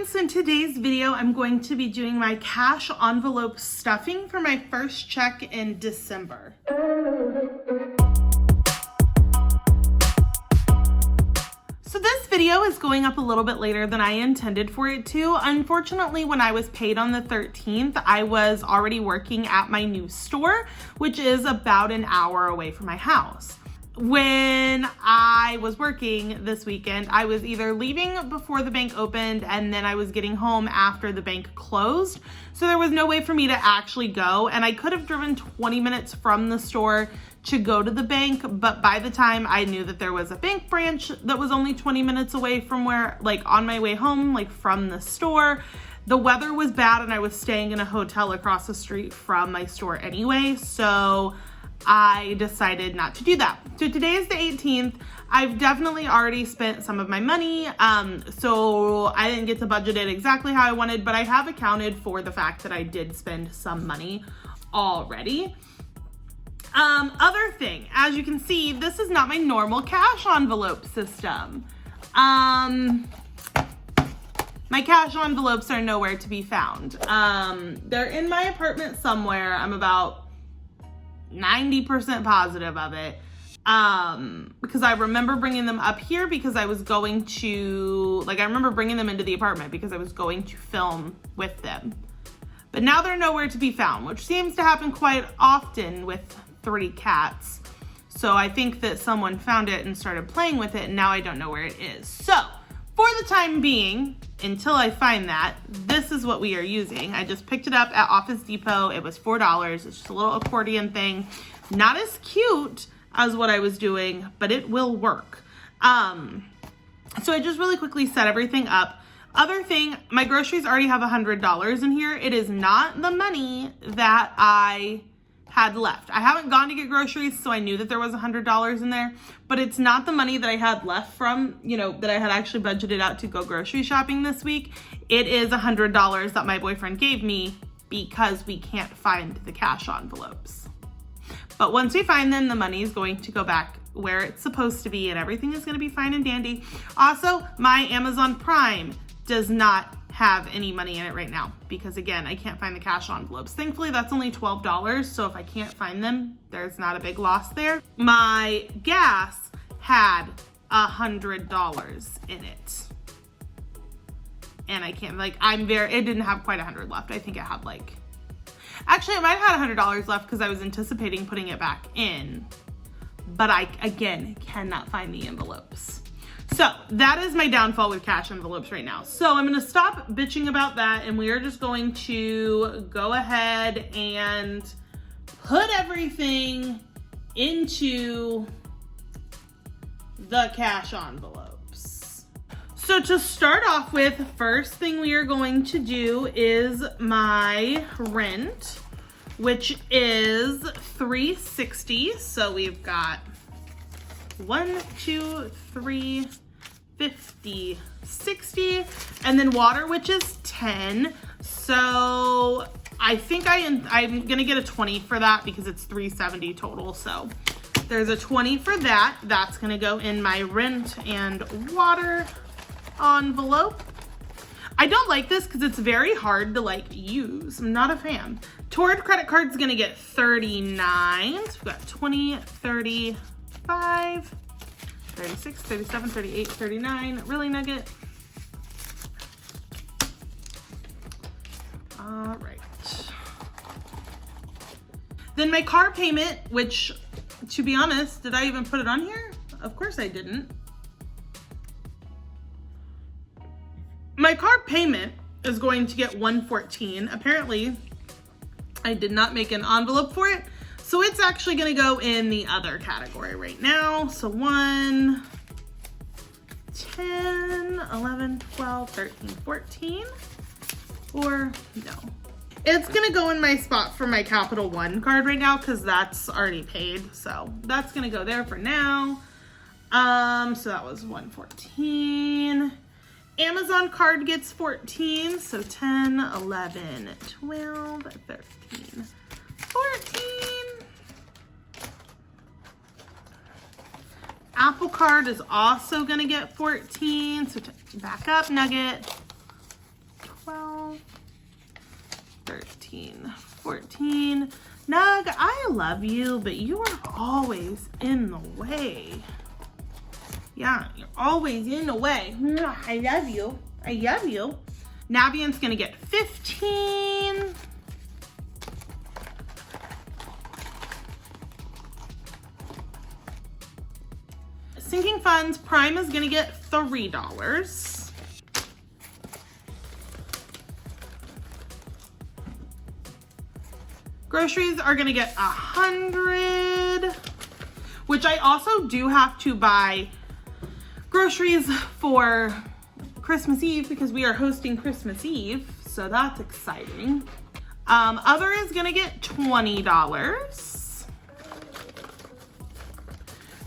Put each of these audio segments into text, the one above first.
friends, in today's video I'm going to be doing my cash envelope stuffing for my first check in December. So this video is going up a little bit later than I intended for it to. Unfortunately, when I was paid on the 13th, I was already working at my new store, which is about an hour away from my house. When I was working this weekend, I was either leaving before the bank opened and then I was getting home after the bank closed. So there was no way for me to actually go, and I could have driven 20 minutes from the store to go to the bank, but by the time I knew that there was a bank branch that was only 20 minutes away from where, like on my way home, like from the store, the weather was bad and I was staying in a hotel across the street from my store anyway, so I decided not to do that. So today is the 18th. I've definitely already spent some of my money, so I didn't get to budget it exactly how I wanted, but I have accounted for the fact that I did spend some money already. Other thing, as you can see, this is not my normal cash envelope system. My cash envelopes are nowhere to be found. They're in my apartment somewhere. I'm about 90% positive of it, because I remember bringing them up here because I was going to, I remember bringing them into the apartment because I was going to film with them. But now they're nowhere to be found, which seems to happen quite often with 3 cats. So I think that someone found it and started playing with it, and now I don't know where it is. So for the time being, until I find that, this is what we are using. I just picked it up at Office Depot. It was $4. It's just a little accordion thing. Not as cute as what I was doing, but it will work. So I just really quickly set everything up. Other thing, my groceries already have $100 in here. It is not the money that I had left. I haven't gone to get groceries, so I knew that there was $100 in there, but it's not the money that I had left from, that I had actually budgeted out to go grocery shopping this week. It is $100 that my boyfriend gave me because we can't find the cash envelopes. But once we find them, the money is going to go back where it's supposed to be and everything is going to be fine and dandy. Also, my Amazon Prime does not have any money in it right now because, again, I can't find the cash envelopes. Thankfully, that's only $12, so if I can't find them, there's not a big loss there. My gas had $100 in it, and I can't, it didn't have quite 100 left. I think it had actually, it might have had $100 left because I was anticipating putting it back in, but I, again, cannot find the envelopes. So that is my downfall with cash envelopes right now. So I'm going to stop bitching about that, and we are just going to go ahead and put everything into the cash envelopes. So to start off with, first thing we are going to do is my rent, which is $360. So we've got 1, 2, 3, 50, 60, and then water, which is 10. So I think I'm gonna get a 20 for that because it's $370 total. So there's a 20 for that. That's gonna go in my rent and water envelope. I don't like this because it's very hard to use. I'm not a fan. Toward credit card's gonna get 39. So we've got 20, 30, 35, 36, 37, 38, 39. Really, Nugget? All right. Then my car payment, which, to be honest, did I even put it on here? Of course I didn't. My car payment is going to get $114. Apparently, I did not make an envelope for it. So it's actually gonna go in the other category right now. So 1, 10, 11, 12, 13, 14, or no. It's gonna go in my spot for my Capital One card right now because that's already paid. So that's gonna go there for now. So that was 114. Amazon card gets 14. So 10, 11, 12, 13, 14. Apple card is also gonna get 14. So back up, Nugget. 13, 14. Nug, I love you, but you are always in the way. Yeah, you're always in the way. I love you. I love you. Navian's gonna get 15. Sinking funds, Prime is gonna get $3. Groceries are gonna get 100, which I also do have to buy groceries for Christmas Eve because we are hosting Christmas Eve, so that's exciting. Other is gonna get $20.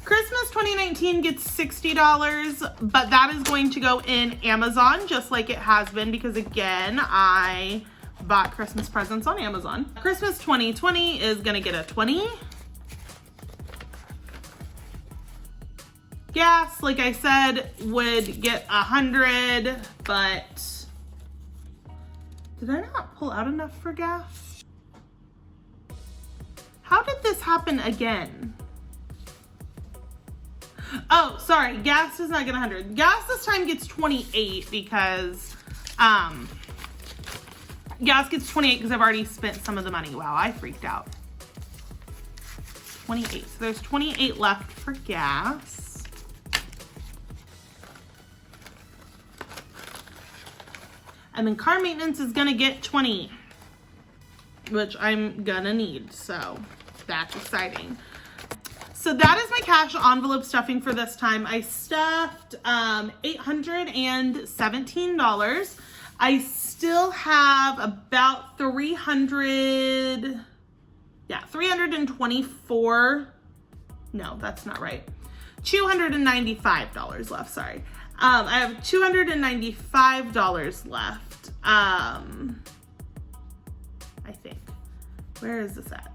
Christmas 2019 gets $60, but that is going to go in Amazon just like it has been because again, I bought Christmas presents on Amazon. Christmas 2020 is gonna get a 20. Gas, like I said, would get 100, but did I not pull out enough for gas? How did this happen again? Oh, sorry, gas does not get 100. Gas this time gets 28 because, gas gets 28 because I've already spent some of the money. Wow, I freaked out. 28, so there's 28 left for gas. And then car maintenance is gonna get 20, which I'm gonna need, so that's exciting. So that is my cash envelope stuffing for this time. I stuffed $817. I still have about 324, no, that's not right. $295 left, sorry. I have $295 left, I think. Where is this at?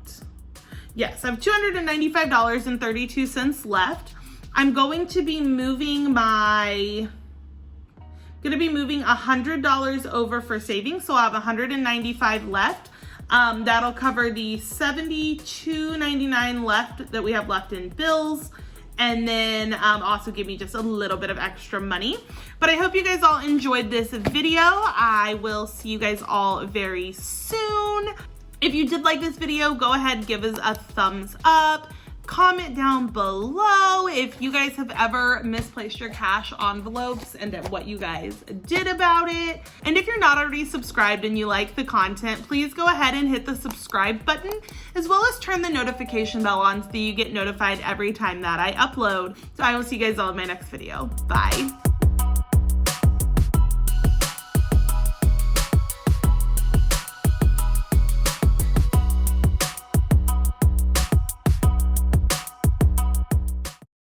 Yes, I have $295.32 left. I'm going to be moving $100 over for savings, so I'll have $195 left. That'll cover the $72.99 left that we have left in bills, and then also give me just a little bit of extra money. But I hope you guys all enjoyed this video. I will see you guys all very soon. If you did like this video, go ahead and give us a thumbs up. Comment down below if you guys have ever misplaced your cash envelopes and what you guys did about it. And if you're not already subscribed and you like the content, please go ahead and hit the subscribe button, as well as turn the notification bell on so that you get notified every time that I upload. So I will see you guys all in my next video. Bye.